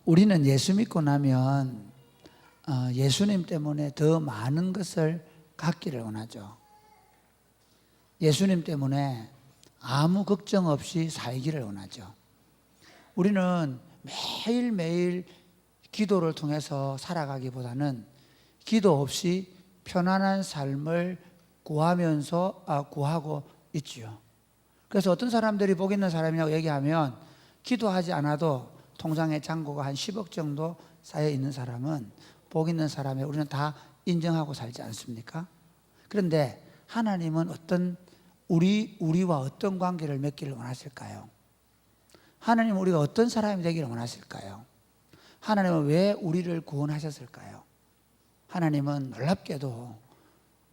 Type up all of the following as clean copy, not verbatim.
우리는 예수 믿고 나면 예수님 때문에 더 많은 것을 갖기를 원하죠. 예수님 때문에 아무 걱정 없이 살기를 원하죠. 우리는 매일매일 기도를 통해서 살아가기보다는 기도 없이 편안한 삶을 구하고 있지요. 그래서 어떤 사람들이 복 있는 사람이라고 얘기하면 기도하지 않아도 통장에 잔고가 한 10억 정도 쌓여 있는 사람은 복 있는 사람에 우리는 다 인정하고 살지 않습니까? 그런데 하나님은 우리와 어떤 관계를 맺기를 원하실까요? 하나님은 우리가 어떤 사람이 되기를 원하실까요? 하나님은 왜 우리를 구원하셨을까요? 하나님은 놀랍게도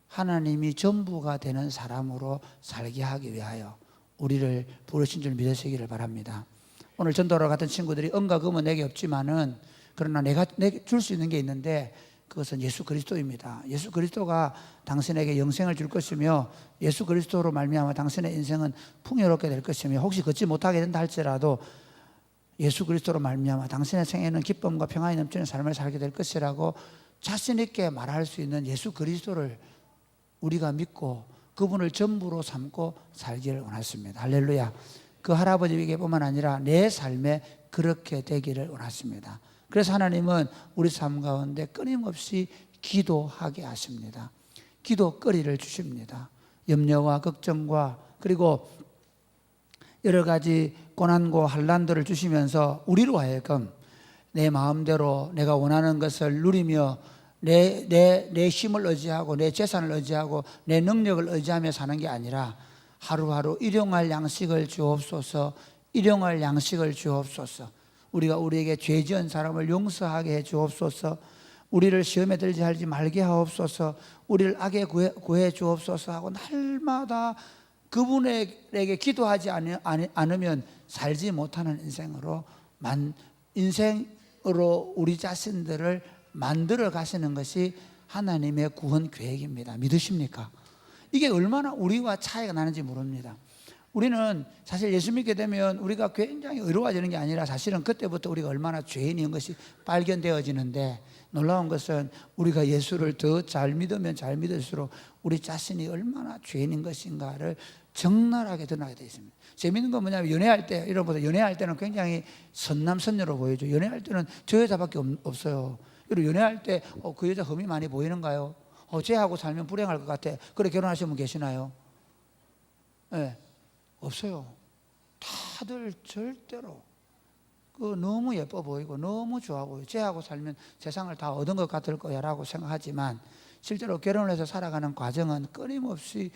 하나님이 전부가 되는 사람으로 살게 하기 위하여 우리를 부르신 줄 믿으시기를 바랍니다. 오늘 전도하러 갔던 친구들이 은과 금은 내게 없지만은 그러나 내게 줄 수 있는 게 있는데 그것은 예수 그리스도입니다. 예수 그리스도가 당신에게 영생을 줄 것이며 예수 그리스도로 말미암아 당신의 인생은 풍요롭게 될 것이며 혹시 걷지 못하게 된다 할지라도 예수 그리스도로 말미암아 당신의 생에는 기쁨과 평안이 넘치는 삶을 살게 될 것이라고 자신 있게 말할 수 있는 예수 그리스도를 우리가 믿고 그분을 전부로 삼고 살기를 원했습니다. 할렐루야. 그 할아버지에게뿐만 아니라 내 삶에 그렇게 되기를 원했습니다. 그래서 하나님은 우리 삶 가운데 끊임없이 기도하게 하십니다. 기도거리를 주십니다. 염려와 걱정과 그리고 여러 가지 고난과 환난들을 주시면서 우리로 하여금 내 마음대로 내가 원하는 것을 누리며 내 힘을 의지하고 내 재산을 의지하고 내 능력을 의지하며 사는 게 아니라 하루하루 일용할 양식을 주옵소서. 일용할 양식을 주옵소서. 우리가 우리에게 죄 지은 사람을 용서하게 해 주옵소서. 우리를 시험에 들지 하지 말게 하옵소서. 우리를 악에 구해 주옵소서 하고 날마다 그분에게 기도하지 않으면 살지 못하는 인생으로 우리 자신들을 만들어 가시는 것이 하나님의 구원 계획입니다. 믿으십니까? 이게 얼마나 우리와 차이가 나는지 모릅니다. 우리는 사실 예수 믿게 되면 우리가 굉장히 의로워지는 게 아니라 사실은 그때부터 우리가 얼마나 죄인인 것이 발견되어지는데 놀라운 것은 우리가 예수를 더 잘 믿으면 잘 믿을수록 우리 자신이 얼마나 죄인인 것인가를 적나라하게 드러나게 되어 있습니다. 재미있는 건 뭐냐면 연애할 때 여러분 연애할 때는 굉장히 선남선녀로 보이죠. 연애할 때는 저 여자밖에 없어요. 여러분 연애할 때 그 여자 흠이 많이 보이는가요? 쟤하고 살면 불행할 것 같아. 그래 결혼하신 분 계시나요? 네. 없어요. 다들 절대로 너무 예뻐 보이고 너무 좋아 보여요. 쟤하고 살면 세상을 다 얻은 것 같을 거야 라고 생각하지만 실제로 결혼을 해서 살아가는 과정은 끊임없이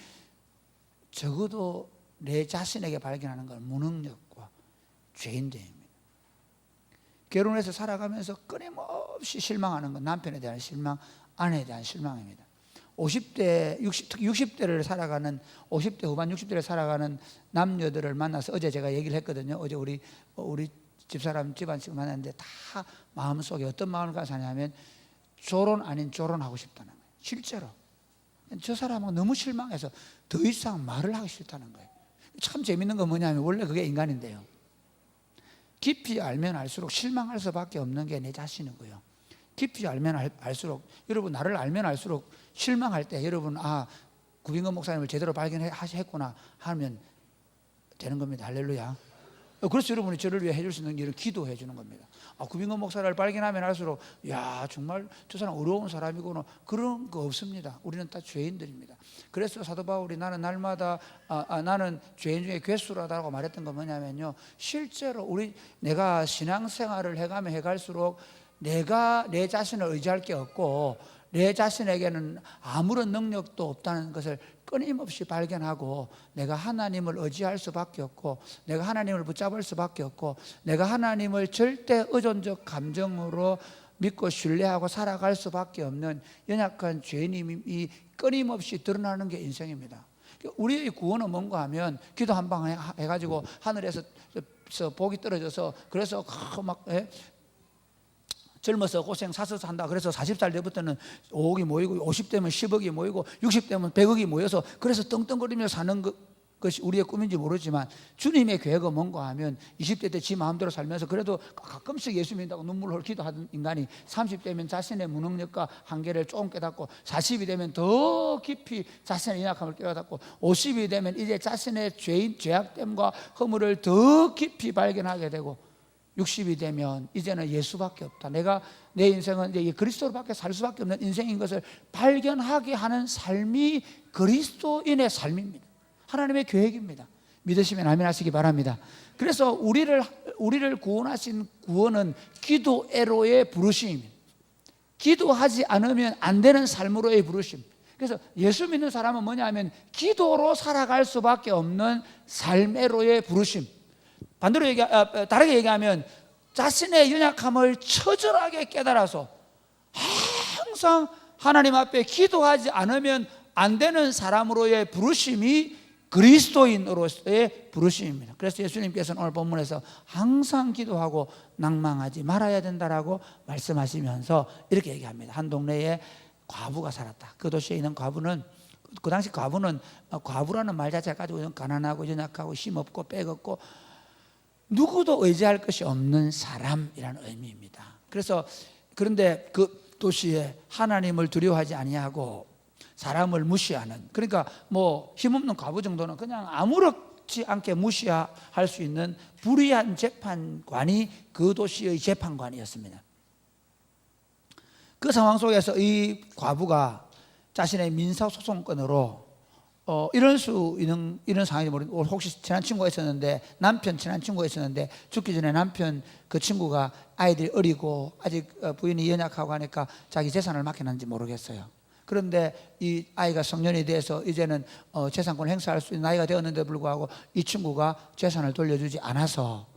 적어도 내 자신에게 발견하는 건 무능력과 죄인됨입니다. 결혼해서 살아가면서 끊임없이 실망하는 건 남편에 대한 실망, 아내에 대한 실망입니다. 50대, 60대를 살아가는 50대 후반 60대를 살아가는 남녀들을 만나서 어제 제가 얘기를 했거든요. 어제 우리 집사람 집안식 만났는데 다 마음속에 어떤 마음을 가지고 사냐면 조론 아닌 조론하고 싶다는 거예요. 실제로 저 사람은 너무 실망해서 더 이상 말을 하기 싫다는 거예요. 참 재밌는 건 뭐냐면 원래 그게 인간인데요. 깊이 알면 알수록 실망할 수밖에 없는 게 내 자신이고요. 깊이 알면 알수록 여러분 나를 알면 알수록 실망할 때 여러분 구빙건 목사님을 제대로 발견했구나 하면 되는 겁니다. 할렐루야. 그래서 여러분이 저를 위해 해줄 수 있는 일을 기도해 주는 겁니다. 구빙건 목사를 발견하면 할수록 야 정말 저 사람 어려운 사람이구나 그런 거 없습니다. 우리는 다 죄인들입니다. 그래서 사도 바울이 나는 날마다 나는 죄인 중에 괴수라다고 말했던 건 뭐냐면요. 실제로 내가 신앙생활을 해가면 해갈수록 내가 내 자신을 의지할 게 없고 내 자신에게는 아무런 능력도 없다는 것을 끊임없이 발견하고 내가 하나님을 의지할 수밖에 없고 내가 하나님을 붙잡을 수밖에 없고 내가 하나님을 절대 의존적 감정으로 믿고 신뢰하고 살아갈 수밖에 없는 연약한 죄인임이 끊임없이 드러나는 게 인생입니다. 우리의 구원은 뭔가 하면 기도 한 방 해가지고 하늘에서 복이 떨어져서 그래서 막 젊어서 고생 사서 한다. 그래서 40살 때부터는 5억이 모이고 50대면 10억이 모이고 60대면 100억이 모여서 그래서 떵떵거리며 사는 그것이 우리의 꿈인지 모르지만 주님의 계획은 뭔가 하면 20대 때 지 마음대로 살면서 그래도 가끔씩 예수 믿는다고 눈물 흘 기도하던 인간이 30대면 자신의 무능력과 한계를 조금 깨닫고 40이 되면 더 깊이 자신의 연약함을 깨닫고 50이 되면 이제 자신의 죄악됨과 허물을 더 깊이 발견하게 되고 60이 되면 이제는 예수밖에 없다. 내 인생은 이제 그리스도로밖에 살 수밖에 없는 인생인 것을 발견하게 하는 삶이 그리스도인의 삶입니다. 하나님의 계획입니다. 믿으시면 아멘 하시기 바랍니다. 그래서 우리를 구원하신 구원은 기도애로의 부르심입니다. 기도하지 않으면 안 되는 삶으로의 부르심. 그래서 예수 믿는 사람은 뭐냐면 기도로 살아갈 수밖에 없는 삶애로의 부르심. 반대로 다르게 얘기하면 자신의 연약함을 처절하게 깨달아서 항상 하나님 앞에 기도하지 않으면 안 되는 사람으로의 부르심이 그리스도인으로서의 부르심입니다. 그래서 예수님께서는 오늘 본문에서 항상 기도하고 낭망하지 말아야 된다라고 말씀하시면서 이렇게 얘기합니다. 한 동네에 과부가 살았다. 그 도시에 있는 과부는 그 당시 과부라는 말 자체가 가지고 가난하고 연약하고 힘없고 빼없고 누구도 의지할 것이 없는 사람이라는 의미입니다. 그런데 그 도시에 하나님을 두려워하지 아니하고 사람을 무시하는, 그러니까 뭐 힘없는 과부 정도는 그냥 아무렇지 않게 무시할 수 있는 불의한 재판관이 그 도시의 재판관이었습니다. 그 상황 속에서 이 과부가 자신의 민사소송권으로 이런 상황이 모르겠는데, 혹시 친한 친구가 있었는데, 친한 친구가 있었는데 죽기 전에 남편 그 친구가 아이들이 어리고 아직 부인이 연약하고 하니까 자기 재산을 맡겨놨는지 모르겠어요. 그런데 이 아이가 성년이 돼서 이제는 재산권을 행사할 수 있는 나이가 되었는데 불구하고 이 친구가 재산을 돌려주지 않아서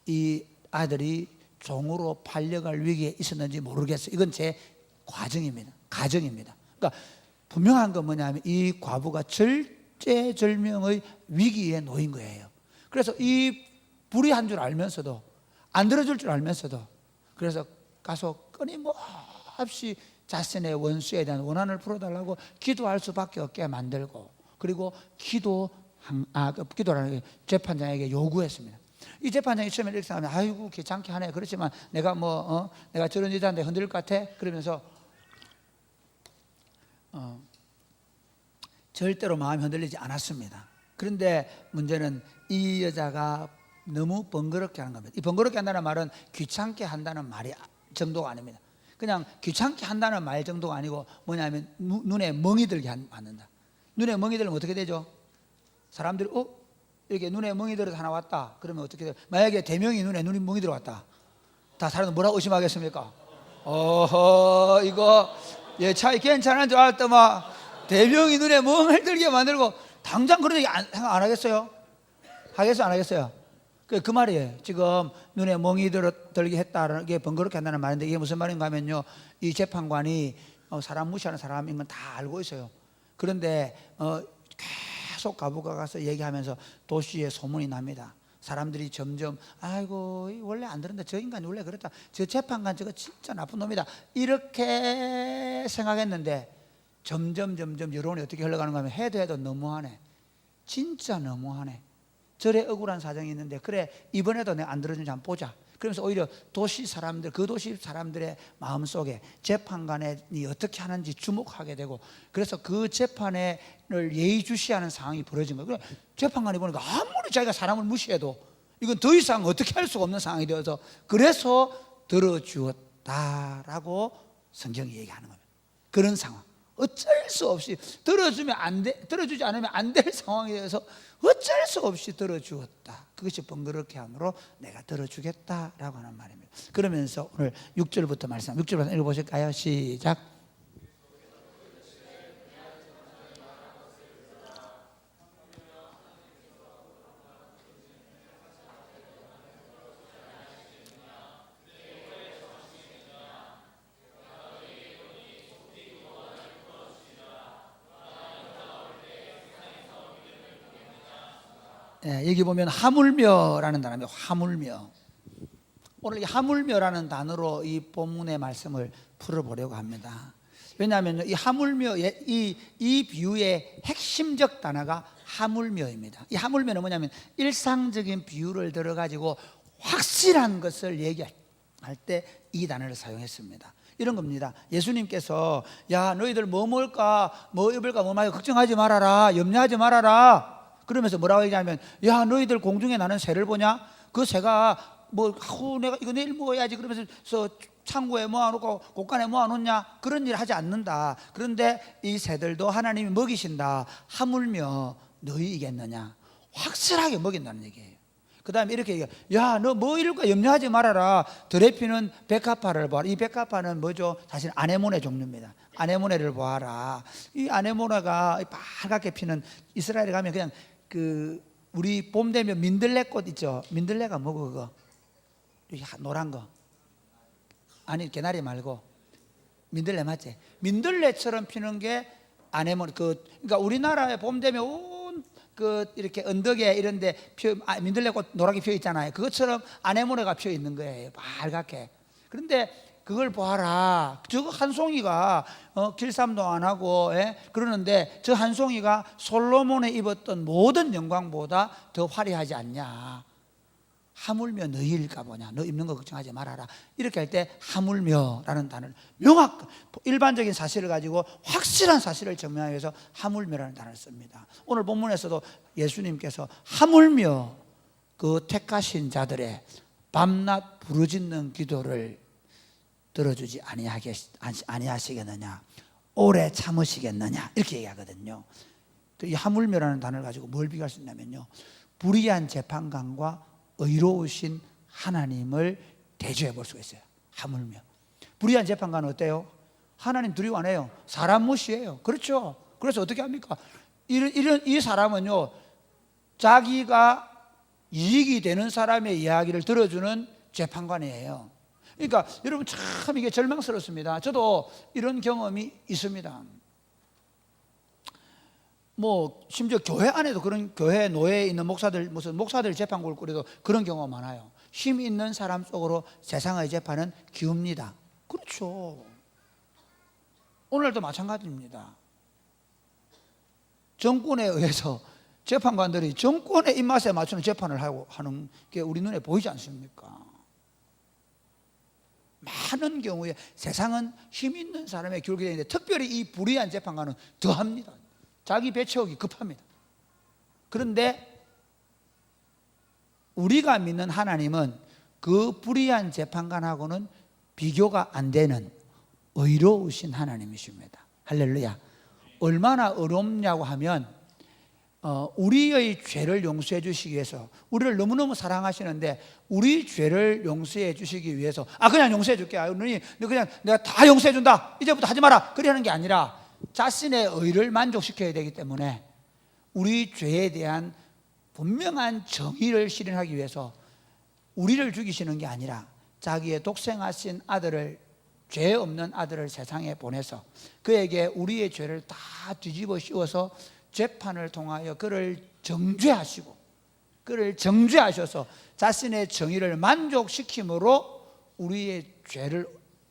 이 아들이 종으로 팔려갈 위기에 있었는지 모르겠어요. 이건 제 가정입니다. 그러니까 분명한 건 뭐냐면 이 과부가 절제절명의 위기에 놓인 거예요. 그래서 이 불의한 줄 알면서도, 안 들어줄 줄 알면서도, 그래서 가서 끊임없이 자신의 원수에 대한 원한을 풀어달라고 기도할 수밖에 없게 만들고, 그리고 기도라는 게 재판장에게 요구했습니다. 이 재판장이 처음에 이렇게 생각하면 아이고 귀찮게 하네. 그렇지만 내가 내가 저런 여자한테 흔들릴 것 같아? 그러면서 절대로 마음이 흔들리지 않았습니다. 그런데 문제는 이 여자가 너무 번거롭게 하는 겁니다. 이 번거롭게 한다는 말은 귀찮게 한다는 말이 정도가 아닙니다. 그냥 귀찮게 한다는 말 정도가 아니고 뭐냐면 눈에 멍이 들게 만든다. 눈에 멍이 들면 어떻게 되죠? 사람들이 이렇게 눈에 멍이 들어서 하나 왔다 그러면 어떻게 돼요? 만약에 대명이 눈에 멍이 들어왔다, 다 사람들 뭐라고 의심하겠습니까? 이거 차이 괜찮은 줄 알았더만 대명이 눈에 멍을 들게 만들고, 당장 그런 얘기 생각 안 하겠어요? 하겠어요, 안 하겠어요? 그 말이에요. 지금 눈에 멍이 들게 했다는 게 번거롭게 한다는 말인데, 이게 무슨 말인가 하면요, 이 재판관이 사람 무시하는 사람인 건 다 알고 있어요. 그런데 계속 과부가 가서 얘기하면서 도시에 소문이 납니다. 사람들이 점점 아이고 원래 안 그런데 저 인간이 원래 그랬다, 저 재판관 저거 진짜 나쁜 놈이다, 이렇게 생각했는데 점점 여론이 어떻게 흘러가는가 하면 해도 너무하네, 진짜 너무하네, 저래 억울한 사정이 있는데 그래 이번에도 내가 안 들어주는지 한번 보자. 그러면서 오히려 그 도시 사람들의 마음속에 재판관이 어떻게 하는지 주목하게 되고, 그래서 그 재판을 예의주시하는 상황이 벌어진 거예요. 재판관이 보니까 아무리 자기가 사람을 무시해도 이건 더 이상 어떻게 할 수가 없는 상황이 되어서 그래서 들어주었다라고 성경이 얘기하는 겁니다. 그런 상황, 어쩔 수 없이 들어주지 않으면 안 될 상황에 대해서 어쩔 수 없이 들어주었다. 그것이 번거롭게 함으로 내가 들어주겠다라고 하는 말입니다. 그러면서 오늘 6절부터 말씀, 6절부터 읽어보실까요? 시작. 여기 보면 하물며라는 단어입니다. 하물며. 오늘 이 하물며라는 단어로 이 본문의 말씀을 풀어보려고 합니다. 왜냐하면 이 하물며, 이 비유의 핵심적 단어가 하물며입니다. 이 하물며는 뭐냐면 일상적인 비유를 들어가지고 확실한 것을 얘기할 때 이 단어를 사용했습니다. 이런 겁니다. 예수님께서 야 너희들 뭐 먹을까 뭐 입을까 뭐 말까 걱정하지 말아라, 염려하지 말아라. 그러면서 뭐라고 얘기하면 야 너희들 공중에 나는 새를 보냐? 그 새가 뭐 내가 이거 내일 먹어야지 그러면서 창고에 모아놓고 곳간에 모아놓냐? 그런 일 하지 않는다. 그런데 이 새들도 하나님이 먹이신다. 하물며 너희이겠느냐? 확실하게 먹인다는 얘기예요. 그 다음에 이렇게 얘기해요. 야 너 뭐 이럴까 염려하지 말아라. 들에 피는 백합화를 보아라. 이 백합화는 뭐죠? 사실 아네모네 종류입니다. 아네모네를 보아라. 이 아네모네가 빨갛게 피는, 이스라엘에 가면 그냥 우리 봄 되면 민들레꽃 있죠. 민들레가 뭐고 그거 노란 거 아니 개나리 말고 민들레 맞지? 민들레처럼 피는 게 아네모네. 그러니까 우리나라에 봄 되면 온 이렇게 언덕에 이런데 민들레꽃 노랗게 피어 있잖아요. 그것처럼 아네모네가 피어 있는 거예요. 빨갛게. 그런데 그걸 보아라. 저거 한 송이가 길쌈도 안 하고 그러는데 저 한 송이가 솔로몬이 입었던 모든 영광보다 더 화려하지 않냐? 하물며 너희일까 보냐? 너 입는 거 걱정하지 말아라. 이렇게 할 때 하물며라는 단어를 일반적인 사실을 가지고 확실한 사실을 증명하기 위해서 하물며라는 단어를 씁니다. 오늘 본문에서도 예수님께서 하물며 그 택하신 자들의 밤낮 부르짖는 기도를 들어주지 아니하시겠느냐, 오래 참으시겠느냐, 이렇게 얘기하거든요. 이 하물며라는 단어를 가지고 뭘 비교할 수 있냐면요, 불의한 재판관과 의로우신 하나님을 대조해 볼 수가 있어요. 하물며. 불의한 재판관은 어때요? 하나님 두려워 안 해요. 사람 무시해요. 그렇죠? 그래서 어떻게 합니까? 이 사람은요, 자기가 이익이 되는 사람의 이야기를 들어주는 재판관이에요. 그러니까 여러분 참 이게 절망스럽습니다. 저도 이런 경험이 있습니다. 뭐 심지어 교회 안에도 그런, 교회 노예에 있는 목사들, 무슨 목사들 재판국을 꾸려도 그런 경우가 많아요. 힘 있는 사람 속으로 세상의 재판은 기웁니다. 그렇죠. 오늘도 마찬가지입니다. 정권에 의해서 재판관들이 정권의 입맛에 맞추는 재판을 하는 게 우리 눈에 보이지 않습니까? 많은 경우에 세상은 힘 있는 사람의 기울게 되는데, 특별히 이 불의한 재판관은 더합니다. 자기 배 채우기 급합니다. 그런데 우리가 믿는 하나님은 그 불의한 재판관하고는 비교가 안 되는 의로우신 하나님이십니다. 할렐루야. 얼마나 의롭냐고 하면 우리의 죄를 용서해 주시기 위해서, 우리를 너무너무 사랑하시는데 우리 죄를 용서해 주시기 위해서 그냥 용서해 줄게, 너 그냥 내가 다 용서해 준다, 이제부터 하지 마라, 그래 하는 게 아니라 자신의 의를 만족시켜야 되기 때문에 우리 죄에 대한 분명한 정의를 실현하기 위해서 우리를 죽이시는 게 아니라 자기의 독생하신 아들을, 죄 없는 아들을 세상에 보내서 그에게 우리의 죄를 다 뒤집어 씌워서 재판을 통하여 그를 정죄하시고, 그를 정죄하셔서 자신의 정의를 만족시킴으로 우리의 죄를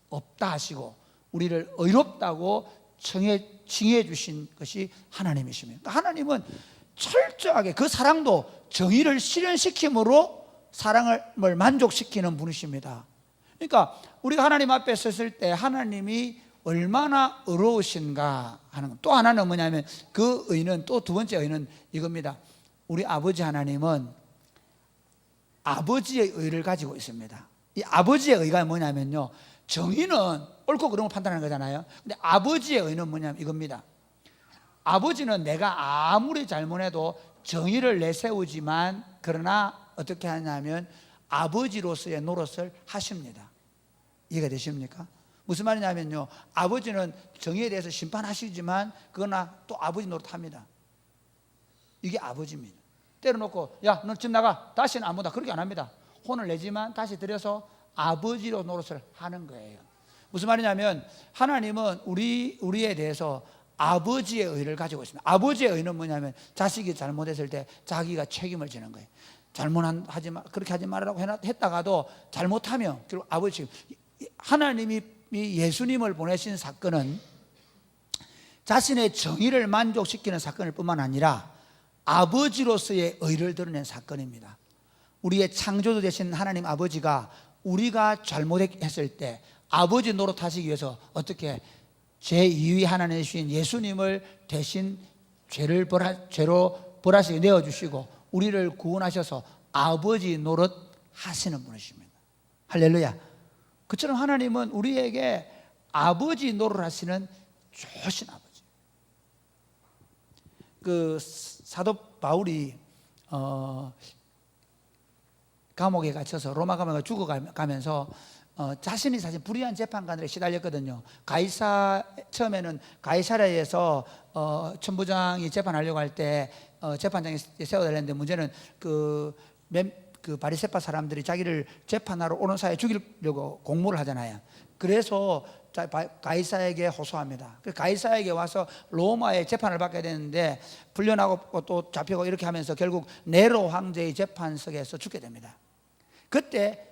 없다 하시고 우리를 의롭다고 칭해 주신 것이 하나님이십니다. 하나님은 철저하게 그 사랑도 정의를 실현시킴으로 사랑을 만족시키는 분이십니다. 그러니까 우리가 하나님 앞에 섰을 때 하나님이 얼마나 의로우신가 하는, 또 하나는 뭐냐면 그 의는, 또 두 번째 의는 이겁니다. 우리 아버지 하나님은 아버지의 의를 가지고 있습니다. 이 아버지의 의가 뭐냐면요, 정의는 옳고 그름을 판단하는 거잖아요. 근데 아버지의 의는 뭐냐면 이겁니다. 아버지는 내가 아무리 잘못해도 정의를 내세우지만, 그러나 어떻게 하냐면 아버지로서의 노릇을 하십니다. 이해가 되십니까? 무슨 말이냐면요, 아버지는 정의에 대해서 심판하시지만 그러나 또 아버지 노릇합니다. 이게 아버지입니다. 때려놓고 야, 너 집 나가, 다시는 안 본다, 그렇게 안 합니다. 혼을 내지만 다시 들여서 아버지로 노릇을 하는 거예요. 무슨 말이냐면 하나님은 우리에 대해서 아버지의 의를 가지고 있습니다. 아버지의 의는 뭐냐면 자식이 잘못했을 때 자기가 책임을 지는 거예요. 그렇게 하지 말라고 했다가도 잘못하면 결국 아버지, 하나님이 예수님을 보내신 사건은 자신의 정의를 만족시키는 사건일 뿐만 아니라 아버지로서의 의를 드러낸 사건입니다. 우리의 창조주 되신 하나님 아버지가 우리가 잘못했을 때 아버지 노릇하시기 위해서 어떻게 제2위 하나님 되신 예수님을 대신 죄로 벌하시게 내어주시고 우리를 구원하셔서 아버지 노릇 하시는 분이십니다. 할렐루야. 그처럼 하나님은 우리에게 아버지 노릇 하시는 좋으신 아버지. 그 사도 바울이 감옥에 갇혀서 로마 감옥에 죽어가면서 자신이 사실 불의한 재판관들에 시달렸거든요. 처음에는 가이사랴에서 천부장이 재판하려고 할 때 재판장에 세워달랬는데 문제는 그 바리새파 사람들이 자기를 재판하러 오는 사이에 죽이려고 공모를 하잖아요. 그래서 가이사에게 호소합니다. 가이사에게 와서 로마의 재판을 받게 되는데 풀려나고 또 잡히고 이렇게 하면서 결국 네로 황제의 재판석에서 죽게 됩니다. 그때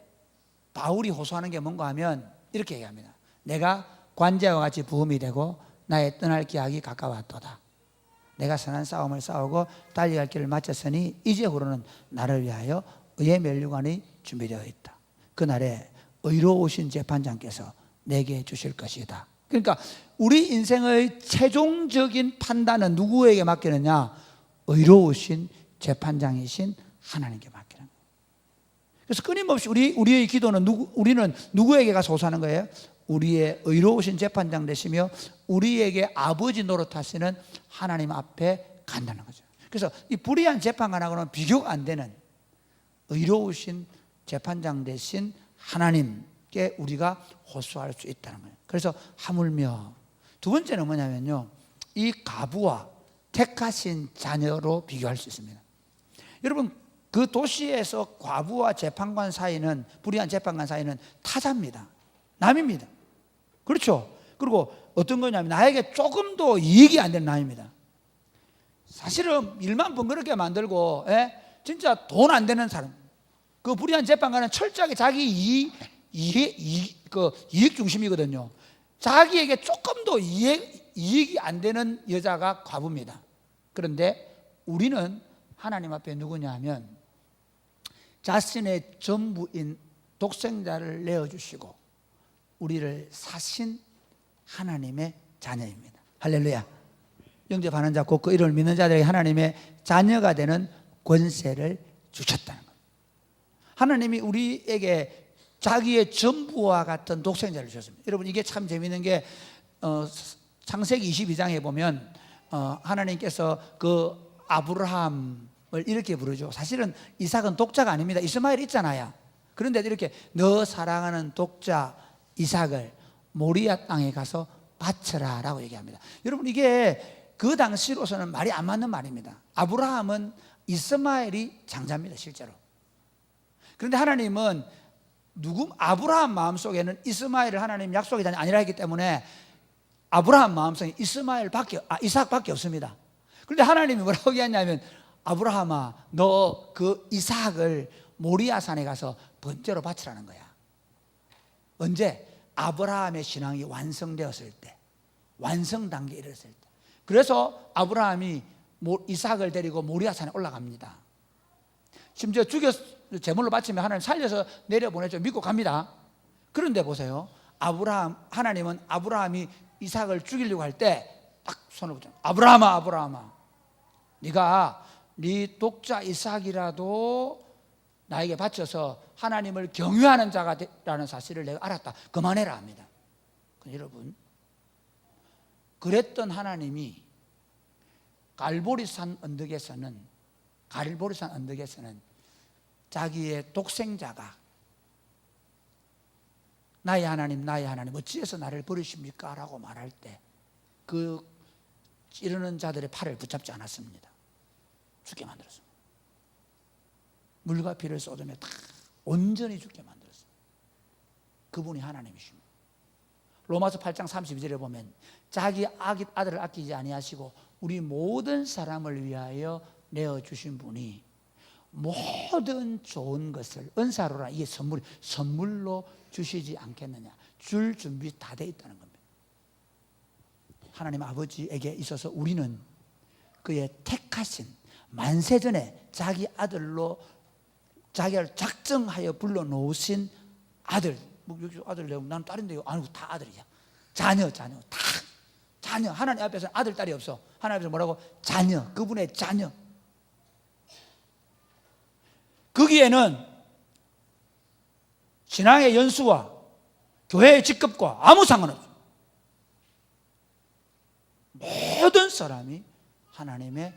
바울이 호소하는 게 뭔가 하면 이렇게 얘기합니다. 내가 관제와 같이 부음이 되고 나의 떠날 기약이 가까웠도다. 내가 선한 싸움을 싸우고 달려갈 길을 마쳤으니 이제후로는 나를 위하여 의의 면류관이 준비되어 있다. 그날에 의로우신 재판장께서 내게 주실 것이다. 그러니까 우리 인생의 최종적인 판단은 누구에게 맡기느냐? 의로우신 재판장이신 하나님께 맡기는 거예요. 그래서 끊임없이 우리의 기도는 우리는 누구에게 가서 호소하는 거예요? 우리의 의로우신 재판장 되시며 우리에게 아버지 노릇하시는 하나님 앞에 간다는 거죠. 그래서 이 불의한 재판관하고는 비교가 안 되는 의로우신 재판장 되신 하나님께 우리가 호소할 수 있다는 거예요. 그래서 하물며 두 번째는 뭐냐면요, 이 과부와 택하신 자녀로 비교할 수 있습니다. 여러분, 그 도시에서 과부와 재판관 사이는, 불의한 재판관 사이는 타자입니다. 남입니다. 그렇죠? 그리고 어떤 거냐면 나에게 조금도 이익이 안 되는 남입니다. 사실은 일만 번거롭게 만들고 진짜 돈 안 되는 사람. 그 불의한 재판관은 철저하게 자기 이익 중심이거든요. 자기에게 조금도 이익이 안 되는 여자가 과부입니다. 그런데 우리는 하나님 앞에 누구냐 하면 자신의 전부인 독생자를 내어주시고 우리를 사신 하나님의 자녀입니다. 할렐루야. 영접하는 자, 곧 그 이름을 믿는 자들에게 하나님의 자녀가 되는 권세를 주셨다는 겁니다. 하나님이 우리에게 자기의 전부와 같은 독생자를 주셨습니다. 여러분, 이게 참 재미있는 게 창세기 22장에 보면 하나님께서 그 아브라함을 이렇게 부르죠. 사실은 이삭은 독자가 아닙니다. 이스마엘 있잖아요. 그런데 이렇게 너 사랑하는 독자 이삭을 모리아 땅에 가서 바쳐라 라고 얘기합니다. 여러분, 이게 그 당시로서는 말이 안 맞는 말입니다. 아브라함은 이스마엘이 장자입니다, 실제로. 그런데 하나님은 아브라함 마음속에는 이스마엘을 하나님 약속의 자녀 아니라 했기 때문에 아브라함 마음속에 이삭밖에 없습니다. 그런데 하나님이 뭐라고 얘기했냐면, 아브라함아, 너 그 이삭을 모리아산에 가서 번제로 바치라는 거야. 언제? 아브라함의 신앙이 완성되었을 때, 완성 단계에 이르렀을 때. 그래서 아브라함이 이삭을 데리고 모리아산에 올라갑니다. 심지어 제물로 바치면 하나님 살려서 내려보내죠. 믿고 갑니다. 그런데 보세요, 하나님은 아브라함이 이삭을 죽이려고 할 때 딱 손을 붙여, 아브라함아, 네가 네 독자 이삭이라도 나에게 바쳐서 하나님을 경외하는 자가라는 사실을 내가 알았다. 그만해라 합니다. 여러분, 그랬던 하나님이 갈보리산 언덕에서는 자기의 독생자가 나의 하나님 어찌해서 나를 버리십니까? 라고 말할 때 그 찌르는 자들의 팔을 붙잡지 않았습니다. 죽게 만들었습니다. 물과 피를 쏟으며 다 온전히 죽게 만들었습니다. 그분이 하나님이십니다. 로마서 8장 32절에 보면 자기 아들을 아끼지 아니하시고 우리 모든 사람을 위하여 내어주신 분이 모든 좋은 것을 은사로라, 이게 선물로 주시지 않겠느냐. 줄 준비 다 돼 있다는 겁니다. 하나님 아버지에게 있어서 우리는 그의 택하신, 만세전에 자기 아들로 자기를 작정하여 불러놓으신 아들. 아들 내고 나는 딸인데요. 아니고 다 아들이야. 자녀 다 자녀. 하나님 앞에서는 아들 딸이 없어. 하나님 앞에서 뭐라고? 자녀. 그분의 자녀. 거기에는 신앙의 연수와 교회의 직급과 아무 상관없어. 모든 사람이 하나님의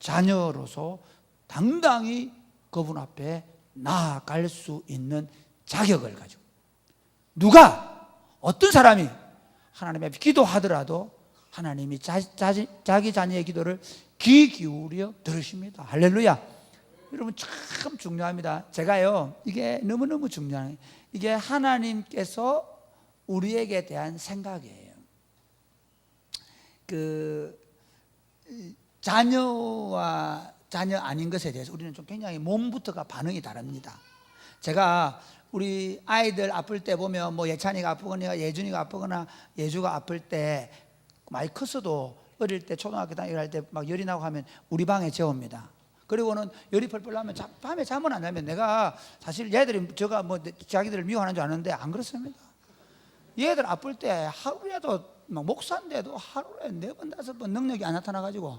자녀로서 당당히 그분 앞에 나아갈 수 있는 자격을 가지고, 누가 어떤 사람이 하나님 앞에 기도하더라도 하나님이 자기 자녀의 기도를 귀 기울여 들으십니다. 할렐루야. 여러분 참 중요합니다. 제가요, 이게 너무너무 중요해요. 이게 하나님께서 우리에게 대한 생각이에요. 자녀와 자녀 아닌 것에 대해서 우리는 좀 굉장히 몸부터가 반응이 다릅니다. 제가 우리 아이들 아플 때 보면 뭐 예찬이가 아프거나 예준이가 아프거나 예주가 아플 때 많이 컸어도 어릴 때 초등학교 다닐 때 막 열이 나고 하면 우리 방에 재웁니다. 그리고는 열이 펄펄 나면 밤에 잠을 안 자면, 내가 사실 얘들이 제가 뭐 자기들을 미워하는 줄 아는데 안 그렇습니다. 얘들 아플 때 하루에도 막 목사인데도 하루에 4번 5번 능력이 안 나타나가지고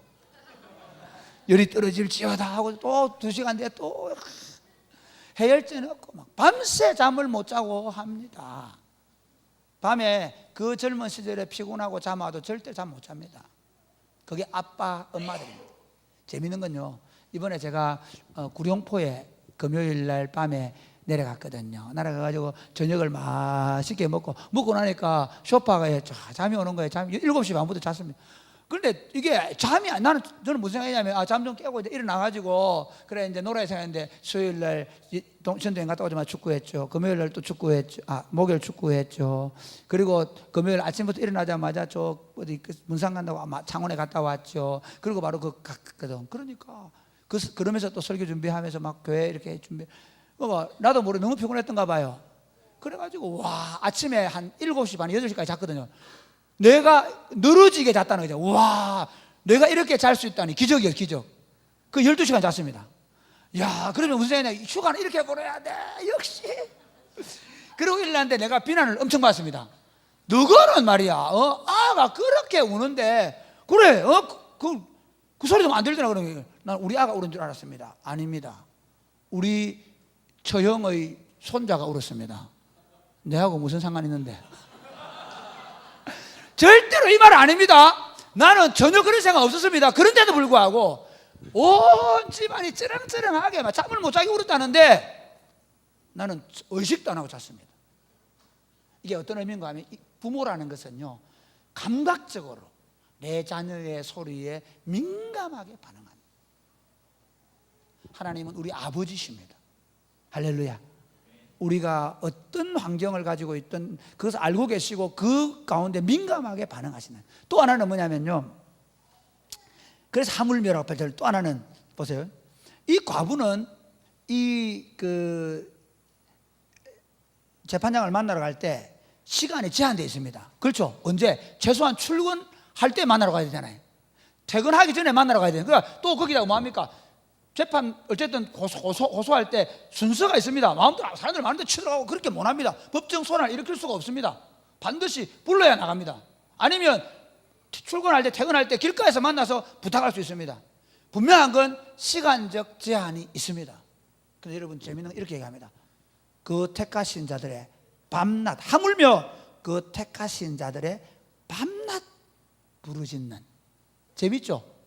열이 떨어질지어다 하고 또 2시간 뒤에 또 해열제는 없고 막 밤새 잠을 못 자고 합니다. 밤에 그 젊은 시절에 피곤하고 잠 와도 절대 잠 못 잡니다. 그게 아빠 엄마들입니다. 재밌는 건요, 이번에 제가 구룡포에 금요일 날 밤에 내려갔거든요. 내려가가지고 저녁을 맛있게 먹고 나니까 소파에 잠이 오는 거예요. 잠이 7시 반부터 잤습니다. 그런데 이게 잠이 저는 무슨 생각이냐면, 잠 좀 깨고 이제 일어나가지고 그래 이제 놀아야 생각했는데, 수요일 날 전도행 갔다 오자마자 축구했죠. 금요일 날 또 축구했죠. 목요일 축구했죠. 그리고 금요일 아침부터 일어나자마자 저 어디 문산 간다고 창원에 갔다 왔죠. 그리고 바로 갔거든. 그러니까 그러면서 또 설교 준비하면서 막 교회 이렇게 나도 모르게 너무 피곤했던가 봐요. 그래가지고 아침에 한 7시 반 8시까지 잤거든요. 내가 늘어지게 잤다는 거죠. 내가 이렇게 잘 수 있다니 기적이에요, 기적. 그 12시간 잤습니다. 그러면 무슨 생각이냐, 휴가는 이렇게 보내야 돼, 역시. 그리고 일어났는데 내가 비난을 엄청 받습니다. 너거는 말이야, 아가 그렇게 우는데, 그래, 그 소리 좀 안 들더라. 그러면 난 우리 아가 울은 줄 알았습니다. 아닙니다. 우리 처형의 손자가 울었습니다. 내하고 무슨 상관이 있는데? 절대로 이 말 아닙니다. 나는 전혀 그런 생각 없었습니다. 그런데도 불구하고 온 집안이 쩌렁쩌렁하게 막 잠을 못 자게 울었다는데 나는 의식도 안 하고 잤습니다. 이게 어떤 의미인가 하면, 부모라는 것은요, 감각적으로 내 자녀의 소리에 민감하게 반응합니다. 하나님은 우리 아버지십니다. 할렐루야. 우리가 어떤 환경을 가지고 있든 그것을 알고 계시고 그 가운데 민감하게 반응하시는. 또 하나는 뭐냐면요, 그래서 하물며라고 할 때 또 하나는 보세요. 이 과부는 재판장을 만나러 갈 때 시간이 제한되어 있습니다. 그렇죠? 언제? 최소한 출근할 때 만나러 가야 되잖아요. 퇴근하기 전에 만나러 가야 돼요. 그러니까 또 거기다가 뭐합니까? 재판 어쨌든 고소할 때 순서가 있습니다. 마음대로 사람들 많은데 치더라고 그렇게 못합니다. 법정 소란을 일으킬 수가 없습니다. 반드시 불러야 나갑니다. 아니면 출근할 때 퇴근할 때 길가에서 만나서 부탁할 수 있습니다. 분명한 건 시간적 제한이 있습니다. 그래서 여러분 재미있는 건 이렇게 얘기합니다. 그 택하신 자들의 밤낮, 하물며 그 택하신 자들의 밤낮 부르짖는. 재밌죠?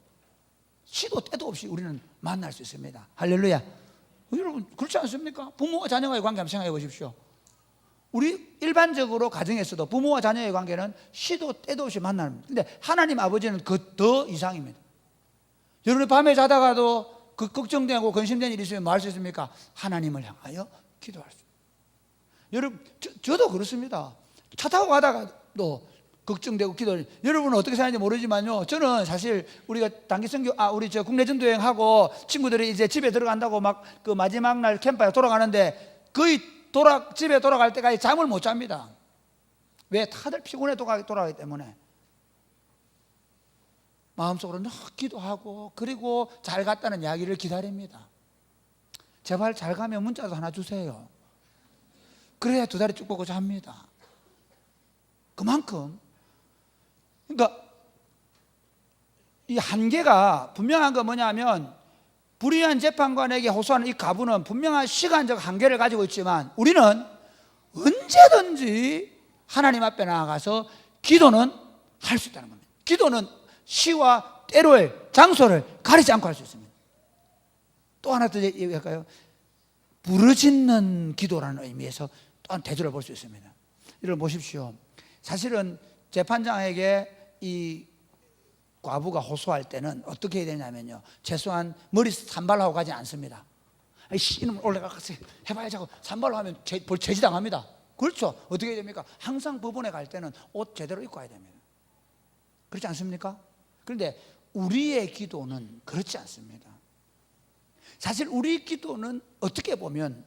시도 때도 없이 우리는 만날 수 있습니다. 할렐루야. 여러분 그렇지 않습니까? 부모와 자녀와의 관계 한번 생각해 보십시오. 우리 일반적으로 가정에서도 부모와 자녀의 관계는 시도 때도 없이 만납니다. 근데 하나님 아버지는 그 더 이상입니다. 여러분 밤에 자다가도 그 걱정되고 근심되는 일이 있으면 뭐 할 수 있습니까? 하나님을 향하여 기도할 수 있습니다. 여러분 저도 그렇습니다. 차 타고 가다가도 걱정되고 기도. 여러분은 어떻게 사는지 모르지만요, 저는 사실 우리가 단기 선교 우리 국내 전도여행 하고 친구들이 이제 집에 들어간다고 막 그 마지막 날 캠프에 돌아가는데 거의 집에 돌아갈 때까지 잠을 못 잡니다. 왜? 다들 피곤해 돌아가기 때문에 마음속으로 늘 기도하고 그리고 잘 갔다는 이야기를 기다립니다. 제발 잘 가면 문자도 하나 주세요. 그래야 두 다리 쭉 뻗고자 합니다. 그만큼 그러니까 이 한계가 분명한 건 뭐냐면 불의한 재판관에게 호소하는 이 가부는 분명한 시간적 한계를 가지고 있지만 우리는 언제든지 하나님 앞에 나아가서 기도는 할 수 있다는 겁니다. 기도는 시와 때를, 장소를 가리지 않고 할 수 있습니다. 또 하나 더 얘기할까요? 부르짖는 기도라는 의미에서 또한 대조를 볼 수 있습니다. 이를 보십시오. 사실은 재판장에게 이 과부가 호소할 때는 어떻게 해야 되냐면요, 최소한 머리 산발하고 가지 않습니다. 이놈 올라가서 해봐야지 하고 산발로 하면 벌 제지당합니다. 그렇죠? 어떻게 해야 됩니까? 항상 법원에 갈 때는 옷 제대로 입고 가야 됩니다. 그렇지 않습니까? 그런데 우리의 기도는 그렇지 않습니다. 사실 우리 기도는 어떻게 보면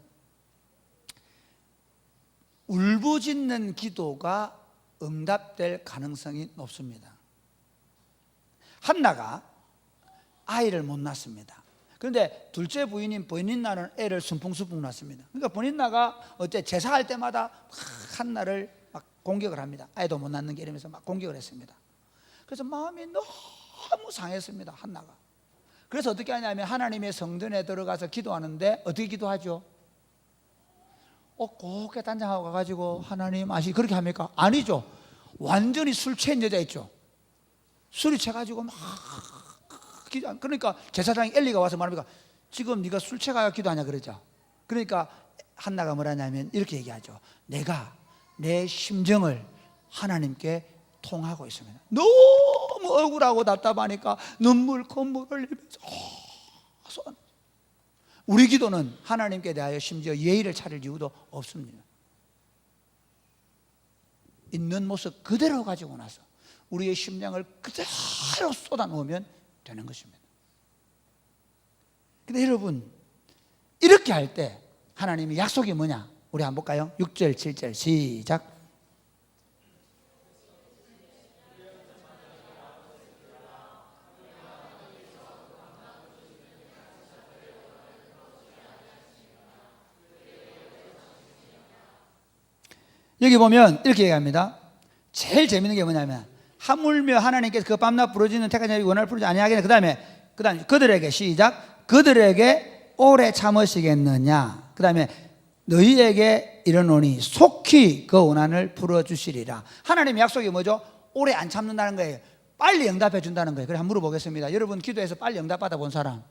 울부짖는 기도가 응답될 가능성이 높습니다. 한나가 아이를 못 낳습니다. 그런데 둘째 부인인 버닌나는 애를 순풍순풍 낳습니다. 그러니까 버닌나가 어째 제사할 때마다 막 한나를 막 공격을 합니다. 아이도 못 낳는 게 이러면서 막 공격을 했습니다. 그래서 마음이 너무 상했습니다, 한나가. 그래서 어떻게 하냐면 하나님의 성전에 들어가서 기도하는데 어떻게 기도하죠? 곱게 단장하고 가가지고 하나님 그렇게 합니까? 아니죠. 완전히 술 취한 여자 있죠. 술이 취해가지고 막 기도. 그러니까 제사장이 엘리가 와서 말합니다. 지금 네가 술 취해가 기도하냐 그러죠. 그러니까 한나가 뭐라냐면 이렇게 얘기하죠. 내가 내 심정을 하나님께 통하고 있습니다. 너무 억울하고 답답하니까 눈물 콧물 흘리면서 우리 기도는 하나님께 대하여 심지어 예의를 차릴 이유도 없습니다. 있는 모습 그대로 가지고 나서 우리의 심령을 그대로 쏟아놓으면 되는 것입니다. 근데 여러분, 이렇게 할 때 하나님의 약속이 뭐냐? 우리 한번 볼까요? 6절 7절 시작. 여기 보면 이렇게 얘기합니다. 제일 재밌는 게 뭐냐면 하물며 하나님께서 그 밤낮 부르짖는 택한 자에게 원한을 부르지 아니하겠네. 그 다음에 그들에게 시작. 그들에게 오래 참으시겠느냐. 그 다음에 너희에게 이르노니 속히 그 원한을 풀어주시리라. 하나님의 약속이 뭐죠? 오래 안 참는다는 거예요. 빨리 응답해 준다는 거예요. 그래 한번 물어보겠습니다. 여러분 기도해서 빨리 응답 받아본 사람?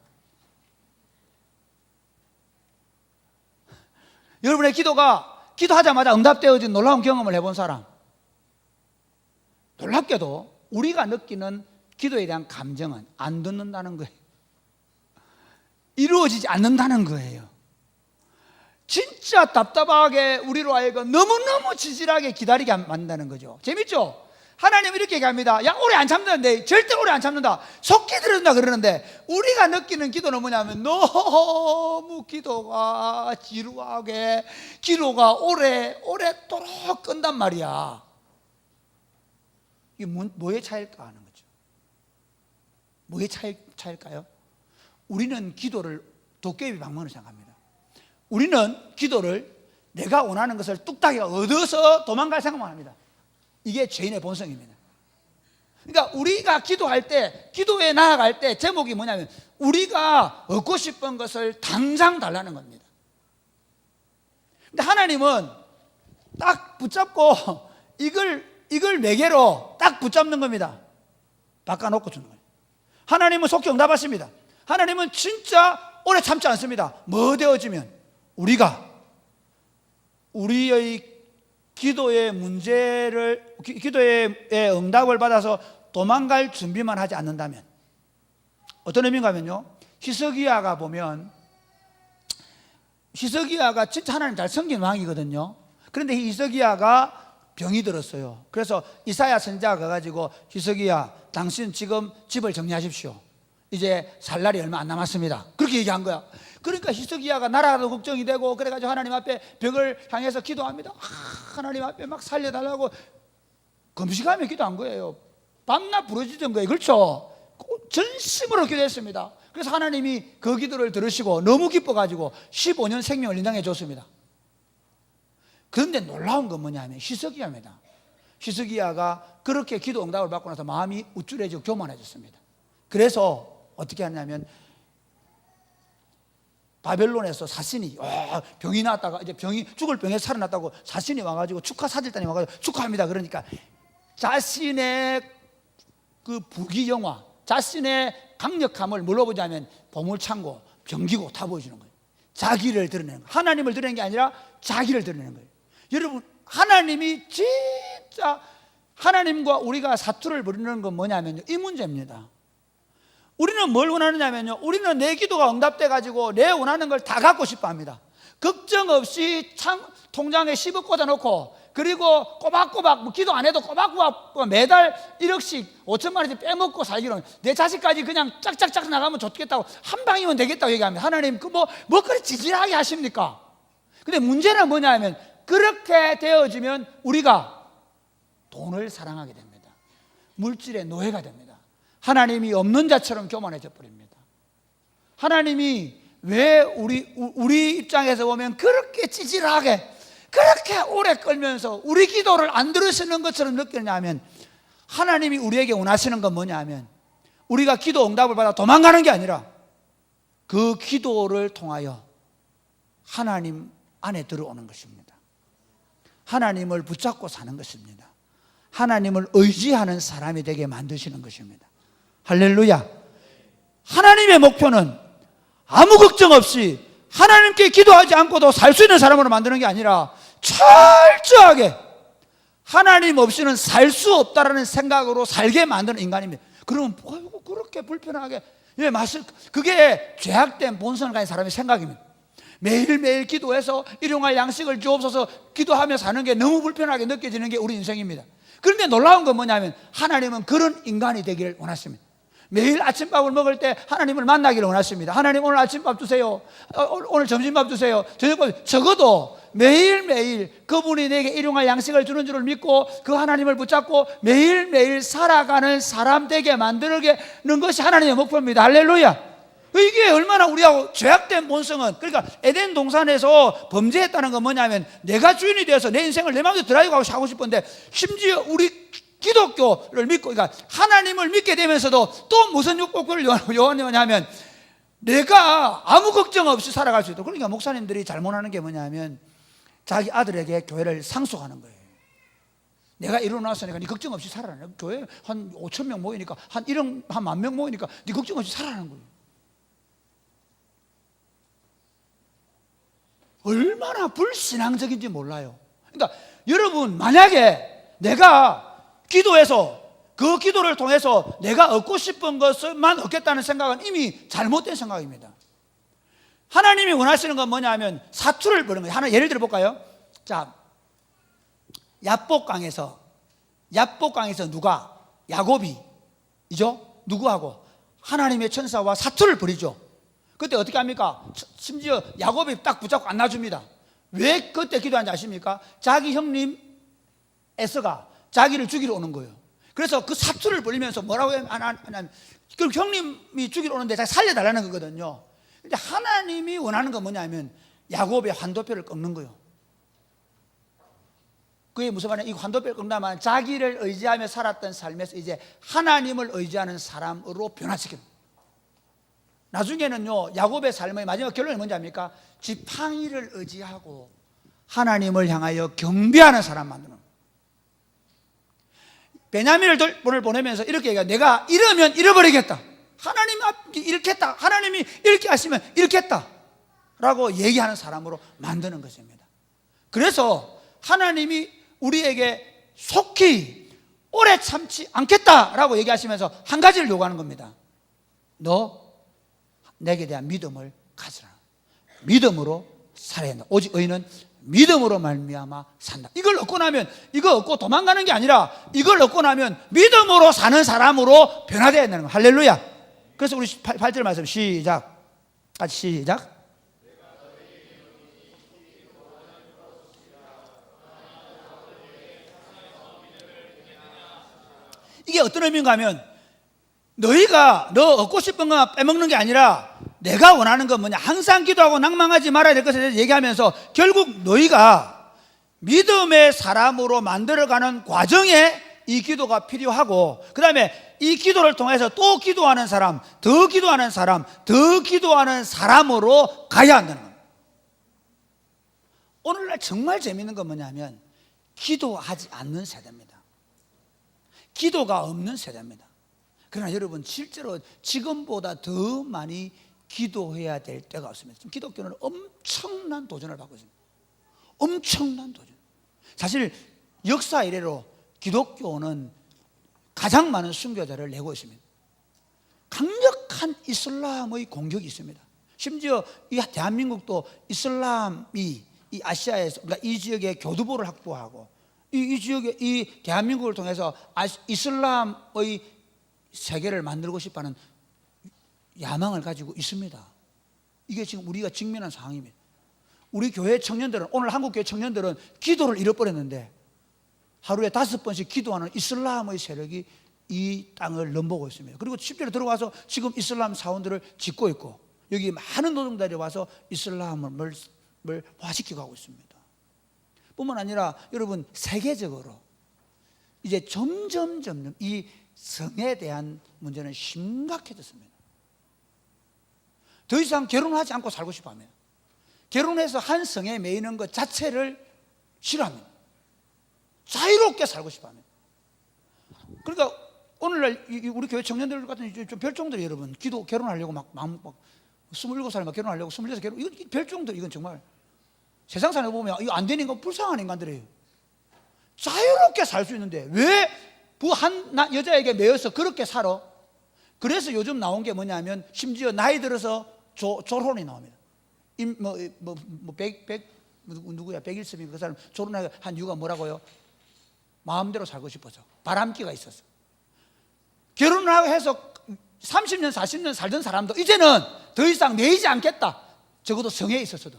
여러분의 기도하자마자 응답되어진 놀라운 경험을 해본 사람? 놀랍게도 우리가 느끼는 기도에 대한 감정은 안 듣는다는 거예요. 이루어지지 않는다는 거예요. 진짜 답답하게 우리로 하여금 너무너무 지질하게 기다리게 만든다는 거죠. 재밌죠? 하나님 이렇게 얘기합니다. 야, 오래 안 참는데, 절대 오래 안 참는다, 속히 들어준다 그러는데 우리가 느끼는 기도는 뭐냐면 너무 기도가 지루하게, 기도가 오래도록 끈단 말이야. 이게 뭐의 차이일까 하는 거죠. 뭐의 차이일까요? 우리는 기도를 도깨비 방망이로 생각합니다. 우리는 기도를 내가 원하는 것을 뚝딱이가 얻어서 도망갈 생각만 합니다. 이게 죄인의 본성입니다. 그러니까 우리가 기도할 때, 기도에 나아갈 때 제목이 뭐냐면 우리가 얻고 싶은 것을 당장 달라는 겁니다. 근데 하나님은 딱 붙잡고 이걸 매개로 딱 붙잡는 겁니다. 바꿔놓고 주는 거예요. 하나님은 속히 응답하십니다. 하나님은 진짜 오래 참지 않습니다. 뭐 되어지면 우리가 우리의 기도의 문제를, 기도의 응답을 받아서 도망갈 준비만 하지 않는다면, 어떤 의미인가 하면요, 히스기야가 보면, 히스기야가 진짜 하나님 잘 섬긴 왕이거든요. 그런데 히스기야가 병이 들었어요. 그래서 이사야 선지자가 가가지고 히스기야, 당신 지금 집을 정리하십시오. 이제 살 날이 얼마 안 남았습니다. 그렇게 얘기한 거야. 그러니까 히스기야가 나라도 걱정이 되고 그래가지고 하나님 앞에 벽을 향해서 기도합니다. 하나님 앞에 막 살려달라고 금식하며 기도한 거예요. 밤낮 부르짖은 거예요. 그렇죠? 전심으로 기도했습니다. 그래서 하나님이 그 기도를 들으시고 너무 기뻐가지고 15년 생명을 인정해 줬습니다. 그런데 놀라운 건 뭐냐면 히스기야입니다. 히스기야가 그렇게 기도 응답을 받고 나서 마음이 우쭐해지고 교만해졌습니다. 그래서 어떻게 하냐면 바벨론에서 사신이 병이 났다가 이제 죽을 병에서 살아났다고 사신이 와가지고 축하 사절단이 와가지고 축하합니다. 그러니까 자신의 그 부귀영화, 자신의 강력함을 뭘로 보자면 보물창고, 병기고 다 보여주는 거예요. 자기를 드러내는 거예요. 하나님을 드러내는 게 아니라 자기를 드러내는 거예요. 여러분, 하나님이 진짜 하나님과 우리가 사투를 벌이는 건 뭐냐면요, 이 문제입니다. 우리는 뭘 원하느냐면요, 우리는 내 기도가 응답돼 가지고 내 원하는 걸 다 갖고 싶어 합니다. 걱정 없이 통장에 10억 꽂아놓고, 그리고 꼬박꼬박 뭐 기도 안 해도 꼬박꼬박 매달 1억씩 5천만 원씩 빼먹고 살기로, 내 자식까지 그냥 짝짝짝 나가면 좋겠다고, 한 방이면 되겠다고 얘기합니다. 하나님 뭐 그렇게 지질하게 하십니까? 근데 문제는 뭐냐면 그렇게 되어지면 우리가 돈을 사랑하게 됩니다. 물질의 노예가 됩니다. 하나님이 없는 자처럼 교만해져 버립니다. 하나님이 왜 우리 입장에서 보면 그렇게 찌질하게, 그렇게 오래 끌면서 우리 기도를 안 들으시는 것처럼 느끼냐면, 하나님이 우리에게 원하시는 건 뭐냐면 우리가 기도 응답을 받아 도망가는 게 아니라 그 기도를 통하여 하나님 안에 들어오는 것입니다. 하나님을 붙잡고 사는 것입니다. 하나님을 의지하는 사람이 되게 만드시는 것입니다. 할렐루야. 하나님의 목표는 아무 걱정 없이 하나님께 기도하지 않고도 살 수 있는 사람으로 만드는 게 아니라 철저하게 하나님 없이는 살 수 없다라는 생각으로 살게 만드는 인간입니다. 그러면 그렇게 불편하게, 그게 죄악된 본성을 가진 사람의 생각입니다. 매일매일 기도해서 일용할 양식을 주옵소서 기도하며 사는 게 너무 불편하게 느껴지는 게 우리 인생입니다. 그런데 놀라운 건 뭐냐면 하나님은 그런 인간이 되기를 원하십니다. 매일 아침밥을 먹을 때 하나님을 만나기를 원하십니다. 하나님, 오늘 아침밥 주세요. 오늘 점심밥 주세요. 저녁밥. 적어도 매일매일 그분이 내게 일용할 양식을 주는 줄을 믿고 그 하나님을 붙잡고 매일매일 살아가는 사람 되게 만드는 것이 하나님의 목표입니다. 할렐루야. 이게 얼마나 우리하고 죄악된 본성은, 그러니까 에덴 동산에서 범죄했다는 건 뭐냐면 내가 주인이 되어서 내 인생을 내 마음대로 드라이브 하고 싶은데, 심지어 우리 기독교를 믿고, 그러니까 하나님을 믿게 되면서도 또 무슨 욕구를 요하냐면 내가 아무 걱정 없이 살아갈 수 있도록. 그러니까 목사님들이 잘못하는 게 뭐냐면 자기 아들에게 교회를 상속하는 거예요. 내가 일어났으니까 네 걱정 없이 살아라. 교회 한 5천 명 모이니까 한 1억, 한 10,000명 모이니까 네 걱정 없이 살아라는 거예요. 얼마나 불신앙적인지 몰라요. 그러니까 여러분, 만약에 내가 기도해서 그 기도를 통해서 내가 얻고 싶은 것만 얻겠다는 생각은 이미 잘못된 생각입니다. 하나님이 원하시는 건 뭐냐면 사투를 벌이는 거예요. 하나 예를 들어 볼까요? 자, 야복강에서 누가, 야곱이죠? 누구하고? 하나님의 천사와 사투를 벌이죠. 그때 어떻게 합니까? 심지어 야곱이 딱 붙잡고 안 놔줍니다. 왜 그때 기도하는지 아십니까? 자기 형님 에서가 자기를 죽이러 오는 거예요. 그래서 그 사투를 벌이면서 뭐라고 하냐면, 그 형님이 죽이러 오는데 자기 살려달라는 거거든요. 근데 하나님이 원하는 건 뭐냐면 야곱의 환도표를 꺾는 거예요. 그게 무슨 말이냐? 이 환도표를 꺾는다면 자기를 의지하며 살았던 삶에서 이제 하나님을 의지하는 사람으로 변화시킵니다. 나중에는요, 야곱의 삶의 마지막 결론이 뭔지 압니까? 지팡이를 의지하고 하나님을 향하여 경배하는 사람 만드는. 베냐민을 보내면서 이렇게 얘기해요. 내가 이러면 잃어버리겠다. 하나님 잃겠다. 하나님이 잃게 하시면 잃겠다 라고 얘기하는 사람으로 만드는 것입니다. 그래서 하나님이 우리에게 속히 오래 참지 않겠다라고 얘기하시면서 한 가지를 요구하는 겁니다. 너 내게 대한 믿음을 가지라. 믿음으로 살아야 한다. 오직 의인은 믿음으로 말미암아 산다. 이걸 얻고 나면, 이거 얻고 도망가는 게 아니라 이걸 얻고 나면 믿음으로 사는 사람으로 변화되어야 된다는 거예요. 할렐루야. 그래서 우리 8절 말씀 시작. 같이 시작. 이게 어떤 의미인가 하면 너희가 너 얻고 싶은 거 빼먹는 게 아니라 내가 원하는 건 뭐냐, 항상 기도하고 낭망하지 말아야 될 것에 대해서 얘기하면서 결국 너희가 믿음의 사람으로 만들어가는 과정에 이 기도가 필요하고, 그 다음에 이 기도를 통해서 또 기도하는 사람, 더 기도하는 사람, 더 기도하는 사람으로 가야 한다는 겁니다. 오늘날 정말 재밌는 건 뭐냐면 기도하지 않는 세대입니다. 기도가 없는 세대입니다. 그러나 여러분, 실제로 지금보다 더 많이 기도해야 될 때가 없습니다. 지금 기독교는 엄청난 도전을 받고 있습니다. 엄청난 도전. 사실 역사 이래로 기독교는 가장 많은 순교자를 내고 있습니다. 강력한 이슬람의 공격이 있습니다. 심지어 이 대한민국도 이슬람이 이 아시아에서, 그러니까 이 지역에 교두보를 확보하고 이 지역에 이 대한민국을 통해서 이슬람의 세계를 만들고 싶어하는 야망을 가지고 있습니다. 이게 지금 우리가 직면한 상황입니다. 우리 교회 청년들은, 오늘 한국 교회 청년들은 기도를 잃어버렸는데 하루에 5번씩 기도하는 이슬람의 세력이 이 땅을 넘보고 있습니다. 그리고 실제로 들어와서 지금 이슬람 사원들을 짓고 있고, 여기 많은 노동자들이 와서 이슬람을 화시키고 하고 있습니다. 뿐만 아니라 여러분, 세계적으로 이제 점점 이 성에 대한 문제는 심각해졌습니다. 더 이상 결혼하지 않고 살고 싶어 합니다. 결혼해서 한 성에 매이는 것 자체를 싫어합니다. 자유롭게 살고 싶어 합니다. 그러니까 오늘날 우리 교회 청년들 같은 좀 별종들이, 여러분, 결혼하려고 막 27살 막 결혼하려고 26살 결혼, 이건 별종들, 이건 정말 세상 사람을 보면 이거 안 되는 건 불쌍한 인간들이에요. 자유롭게 살 수 있는데 왜 한 여자에게 매여서 그렇게 살아? 그래서 요즘 나온 게 뭐냐면 심지어 나이 들어서 졸혼이 나옵니다. 누구야? 백일섭이 그 사람 졸혼한 이유가 뭐라고요? 마음대로 살고 싶어서, 바람기가 있어서. 결혼을 해서 30년 40년 살던 사람도 이제는 더 이상 매이지 않겠다. 적어도 성에 있어서도.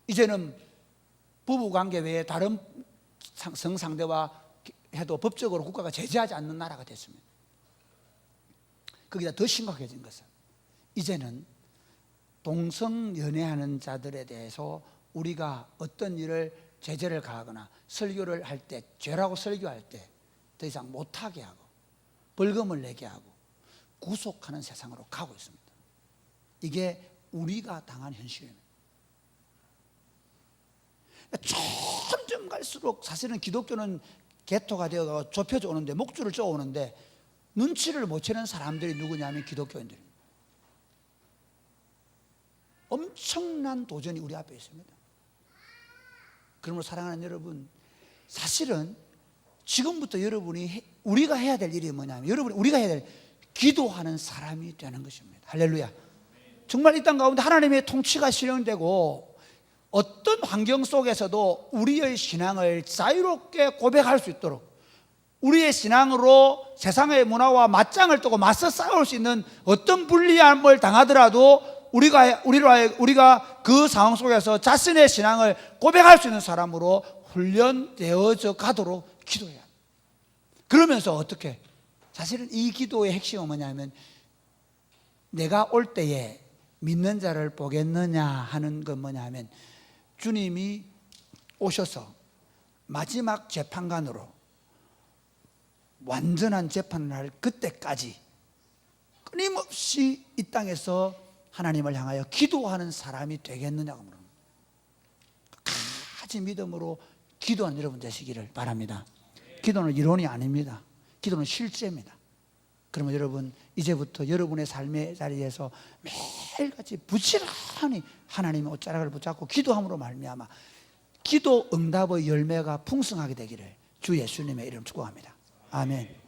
이제는 부부관계 외에 다른 성상대와 해도 법적으로 국가가 제재하지 않는 나라가 됐습니다. 거기다 더 심각해진 것은 이제는 동성 연애하는 자들에 대해서 우리가 어떤 일을 제재를 가하거나 설교를 할 때, 죄라고 설교할 때 더 이상 못하게 하고 벌금을 내게 하고 구속하는 세상으로 가고 있습니다. 이게 우리가 당한 현실입니다. 점점 갈수록 사실은 기독교는 개토가 되어가고 좁혀져 오는데, 목줄을 쪼어 오는데 눈치를 못 채는 사람들이 누구냐면 기독교인들입니다. 엄청난 도전이 우리 앞에 있습니다. 그러므로 사랑하는 여러분, 사실은 지금부터 우리가 해야 될 일이 뭐냐면, 우리가 해야 될 기도하는 사람이 되는 것입니다. 할렐루야. 정말 이 땅 가운데 하나님의 통치가 실현되고 어떤 환경 속에서도 우리의 신앙을 자유롭게 고백할 수 있도록, 우리의 신앙으로 세상의 문화와 맞짱을 뜨고 맞서 싸울 수 있는 어떤 불리함을 당하더라도 우리가 그 상황 속에서 자신의 신앙을 고백할 수 있는 사람으로 훈련되어져 가도록 기도해야 합니다. 그러면서 어떻게? 사실은 이 기도의 핵심은 뭐냐면, 내가 올 때에 믿는 자를 보겠느냐 하는 건 뭐냐면, 주님이 오셔서 마지막 재판관으로 완전한 재판을 할 그때까지 끊임없이 이 땅에서 하나님을 향하여 기도하는 사람이 되겠느냐고 물어봅니다. 끝까지 믿음으로 기도하는 여러분 되시기를 바랍니다. 기도는 이론이 아닙니다. 기도는 실제입니다. 그러면 여러분, 이제부터 여러분의 삶의 자리에서 매일같이 부지런히 하나님의 옷자락을 붙잡고 기도함으로 말미암아 기도 응답의 열매가 풍성하게 되기를 주 예수님의 이름 축복합니다. 아멘.